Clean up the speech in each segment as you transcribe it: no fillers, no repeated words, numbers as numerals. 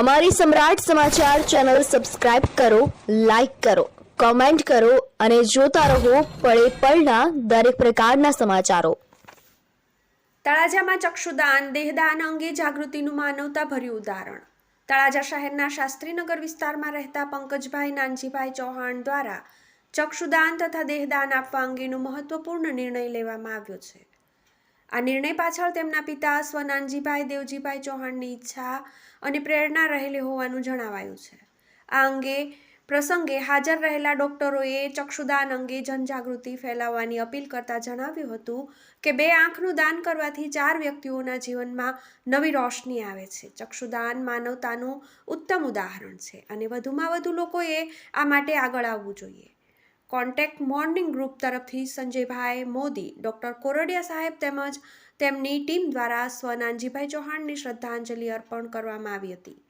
અમારી સમ્રાટ સમાચાર ચેનલ સબસ્ક્રાઇબ કરો, લાઈક કરો, કોમેન્ટ કરો અને જોતા રહો પળે પળના દરેક પ્રકારના સમાચારો. તળાજામાં ચક્ષુદાન દેહદાન અંગે જાગૃતિનું માનવતાભર્યું ઉદાહરણ. તળાજા શહેરના શાસ્ત્રીનગર વિસ્તારમાં રહેતા પંકજભાઈ નાનજીભાઈ ચૌહાણ દ્વારા ચક્ષુદાન તથા દેહદાન આપવા અંગેનો મહત્વપૂર્ણ નિર્ણય લેવામાં આવ્યો છે. આ નિર્ણય પાછળ તેમના પિતા સ્વ નાનજીભાઈ દેવજીભાઈ ચૌહાણની ઈચ્છા અને પ્રેરણા રહેલી હોવાનું જણાવાયું છે. આ પ્રસંગે હાજર રહેલા ડોક્ટરોએ ચક્ષુદાન અંગે જનજાગૃતિ ફેલાવવાની અપીલ કરતા જણાવ્યું હતું કે 2 આંખનું દાન કરવાથી 4 વ્યક્તિઓના જીવનમાં નવી રોશની આવે છે. ચક્ષુદાન માનવતાનું ઉત્તમ ઉદાહરણ છે અને વધુમાં વધુ લોકોએ આ માટે આગળ આવવું જોઈએ. કોન્ટેક્ટ મોર્નિંગ ગ્રુપ તરફથી સંજયભાઈ મોદી, ડૉક્ટર કોરડિયા સાહેબ તેમજ તેમની ટીમ દ્વારા સ્વ નાનજીભાઈ ચૌહાણની શ્રદ્ધાંજલિ અર્પણ કરવામાં આવી હતી.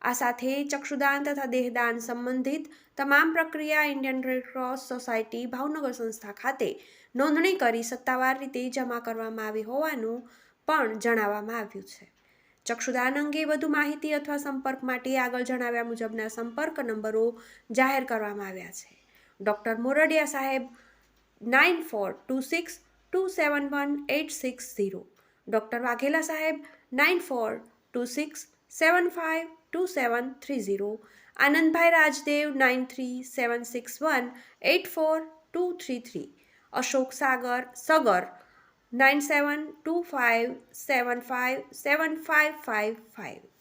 આ સાથે ચક્ષુદાન તથા દેહદાન સંબંધિત તમામ પ્રક્રિયા Indian red cross society Bhavnagar સંસ્થા ખાતે નોંધણી કરી સત્તાવાર રીતે જમા કરવામાં આવી હોવાનું પણ જણાવવામાં આવ્યું છે. ચક્ષુદાન અંગે વધુ માહિતી અથવા સંપર્ક માટે આગળ જણાવ્યા મુજબના સંપર્ક નંબરો જાહેર કરવામાં આવ્યા છે. ડૉક્ટર મોરડિયા સાહેબ 9426271860, ડૉક્ટર વાઘેલા સાહેબ 9426752730, આનંદભાઈ રાજદેવ 9376184233, અશોક સગર 9725757555.